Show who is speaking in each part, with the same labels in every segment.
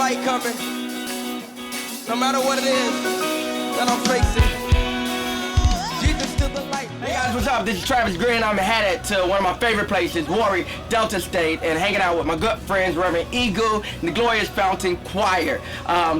Speaker 1: light coming. No matter what it is that I'm facing. Jesus to the light.
Speaker 2: Hey guys, what's up? This is Travis Green. I'm headed to one of my favorite places, Warwick, Delta State, and hanging out with my good friends, Reverend Eagle and the Glorious Fountain Choir.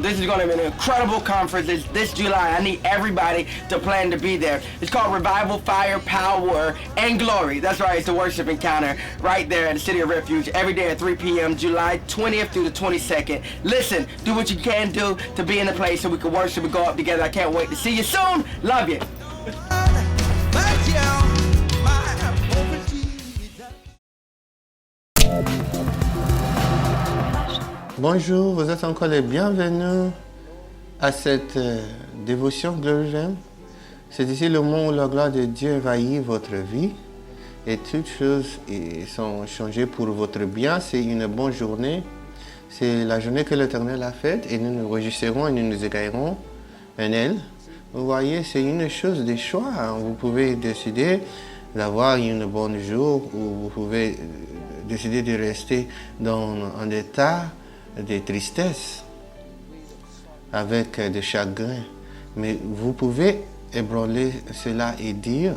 Speaker 2: This is going to be an incredible conference this July. I need everybody to plan to be there. It's called Revival, Fire, Power, and Glory. That's right, it's a worship encounter right there at the City of Refuge every day at 3 p.m. July 20th through the 22nd. Listen, do what you can do to be in the place so we can worship and go up together. I can't wait to see you soon. Love you.
Speaker 3: Bonjour, vous êtes encore les bienvenus à cette dévotion glorieuse. C'est ici le moment où la gloire de Dieu envahit votre vie et toutes choses sont changées pour votre bien. C'est une bonne journée. C'est la journée que l'Éternel a faite et nous nous réjouirons et nous nous égaillerons en elle. Vous voyez, c'est une chose de choix. Vous pouvez décider d'avoir une bonne jour ou vous pouvez décider de rester dans un état de tristesse avec de chagrin. Mais vous pouvez ébranler cela et dire,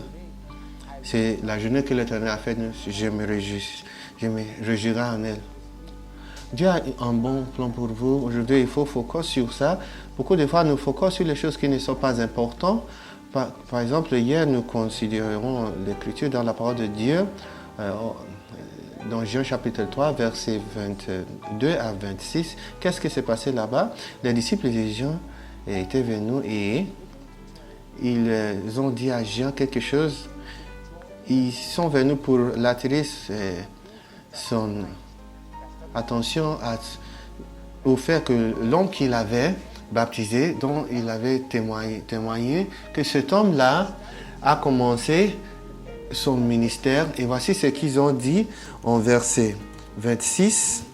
Speaker 3: c'est la journée que l'Éternel a faite, je me réjouirai en elle. Dieu a un bon plan pour vous. Aujourd'hui, il faut focus sur ça. Beaucoup de fois, nous focus sur les choses qui ne sont pas importantes. Par exemple, hier, nous considérons l'écriture dans la parole de Dieu, dans Jean chapitre 3, versets 22 à 26. Qu'est-ce qui s'est passé là-bas? Les disciples de Jean étaient venus et ils ont dit à Jean quelque chose. Ils sont venus pour l'attirer son attention au fait que l'homme qu'il avait baptisé, dont il avait témoigné que cet homme-là a commencé son ministère. Et voici ce qu'ils ont dit en verset 26.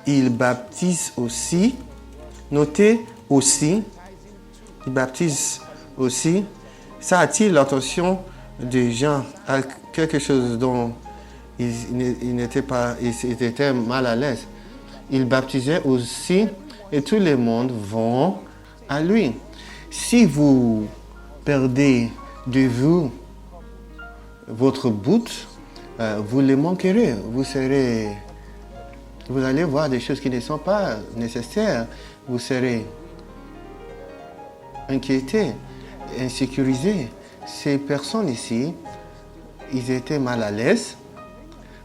Speaker 3: Il baptise aussi, notez aussi, il baptise aussi. Ça attire l'attention des gens à quelque chose dont ils étaient mal à l'aise. Il baptisait aussi et tout le monde vont à lui. Si vous perdez de vue votre but, vous le manquerez. Vous allez voir des choses qui ne sont pas nécessaires. Vous serez inquiété, insécurisé. Ces personnes ici, ils étaient mal à l'aise.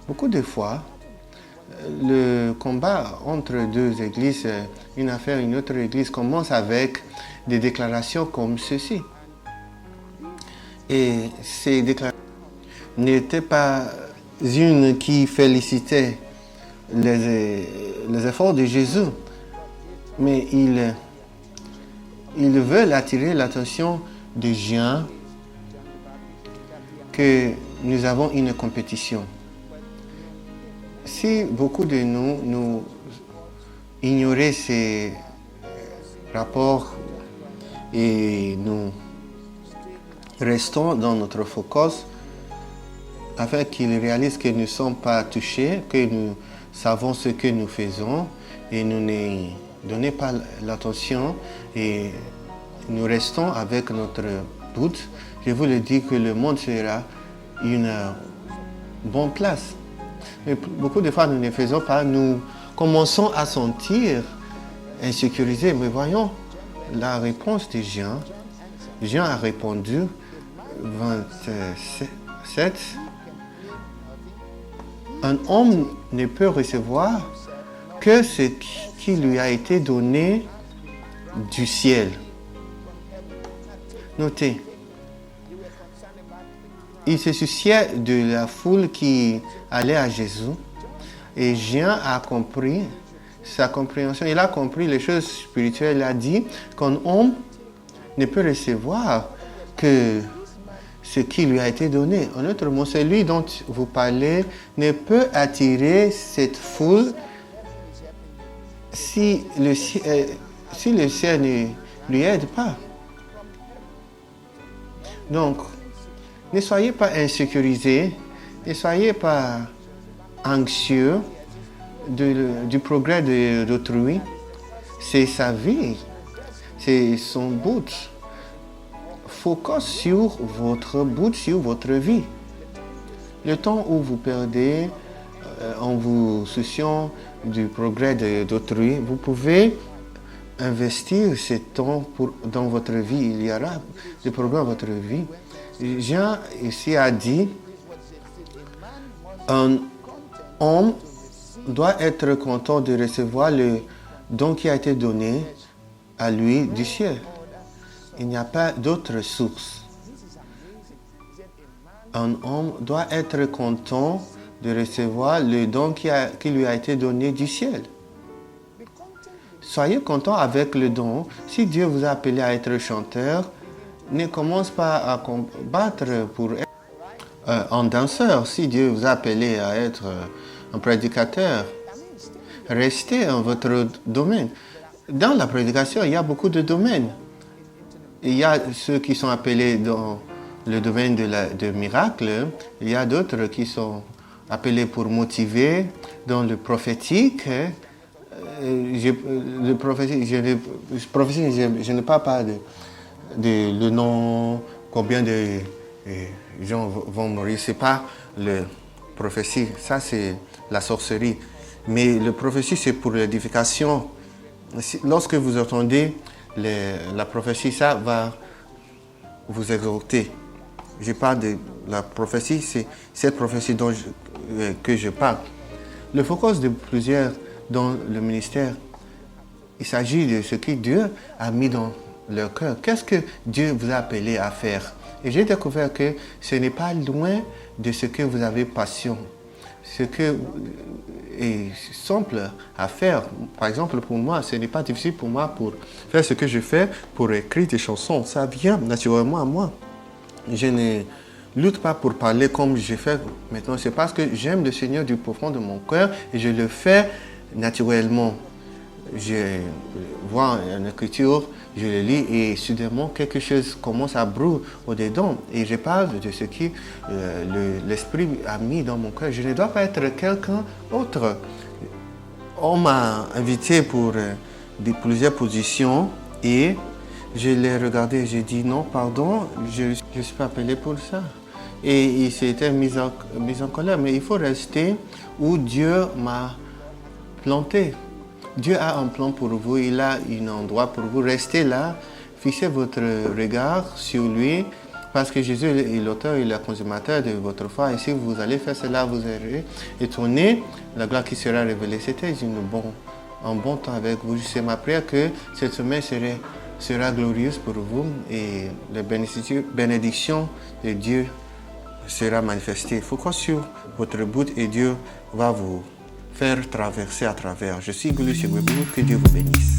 Speaker 3: Beaucoup de fois, le combat entre deux églises, une affaire, une autre église, commence avec des déclarations comme ceci. Et ces déclarations n'étaient pas une qui félicitait les efforts de Jésus, mais ils veulent attirer l'attention des gens que nous avons une compétition. Si beaucoup de nous ignoraient ces rapports et nous restons dans notre focus afin qu'ils réalisent que nous ne sommes pas touchés, que nous savons ce que nous faisons et nous ne donnons pas l'attention et nous restons avec notre but, je vous le dis que le monde sera une bonne place. Mais beaucoup de fois, nous ne faisons pas. Nous commençons à sentir insécurisés. Mais voyons la réponse de Jean. Jean a répondu, 27. Un homme ne peut recevoir que ce qui lui a été donné du ciel. Notez. Il se souciait de la foule qui allait à Jésus et Jean a compris sa compréhension. Il a compris les choses spirituelles. Il a dit qu'un homme ne peut recevoir que ce qui lui a été donné. En d'autres mots, celui dont vous parlez ne peut attirer cette foule si le ciel ne lui aide pas. Donc, ne soyez pas insécurisés, ne soyez pas anxieux du progrès d'autrui. c'est sa vie, c'est son but. Focus sur votre but, sur votre vie. Le temps où vous perdez en vous souciant du progrès d'autrui, vous pouvez investir ce temps dans votre vie. Il y aura des progrès dans votre vie. Jean ici a dit, un homme doit être content de recevoir le don qui a été donné à lui du ciel. Il n'y a pas d'autre source. Un homme doit être content de recevoir le don qui lui a été donné du ciel. Soyez content avec le don. Si Dieu vous a appelé à être chanteur, ne commence pas à combattre pour être un danseur. Si Dieu vous a appelé à être un prédicateur, restez dans votre domaine. Dans la prédication, il y a beaucoup de domaines. Il y a ceux qui sont appelés dans le domaine de miracles. Il y a d'autres qui sont appelés pour motiver dans le prophétique. Le prophétique, je ne parle pas de le nom, combien de gens vont mourir. Ce n'est pas le prophétie, ça c'est la sorcellerie. Mais le prophétie, c'est pour l'édification. Lorsque vous entendez la prophétie, ça va vous exhorter. Je parle de la prophétie, c'est cette prophétie que je parle. Le focus de plusieurs dans le ministère, il s'agit de ce que Dieu a mis dans leur cœur. Qu'est-ce que Dieu vous a appelé à faire? Et j'ai découvert que ce n'est pas loin de ce que vous avez passion. Ce que est simple à faire. Par exemple, pour moi, ce n'est pas difficile pour moi pour faire ce que je fais, pour écrire des chansons. Ça vient naturellement à moi. Je ne lutte pas pour parler comme je fais maintenant. C'est parce que j'aime le Seigneur du profond de mon cœur et je le fais naturellement. Je vois une écriture, je le lis et soudainement quelque chose commence à brûler au-dedans. Et je parle de ce que l'Esprit a mis dans mon cœur. Je ne dois pas être quelqu'un d'autre. On m'a invité pour plusieurs positions et je l'ai regardé et j'ai dit non, pardon, je ne suis pas appelé pour ça. Et il s'était mis en colère. Mais il faut rester où Dieu m'a planté. Dieu a un plan pour vous, il a un endroit pour vous. Restez là, fixez votre regard sur lui, parce que Jésus est l'auteur et le consommateur de votre foi. Et si vous allez faire cela, vous serez étonnés. La gloire qui sera révélée, c'était un bon temps avec vous. C'est ma prière que cette semaine sera glorieuse pour vous et la bénédiction de Dieu sera manifestée. Focus sur votre but et Dieu va vous faire traverser à travers. Je suis Gulu Chegwebou, que Dieu vous bénisse.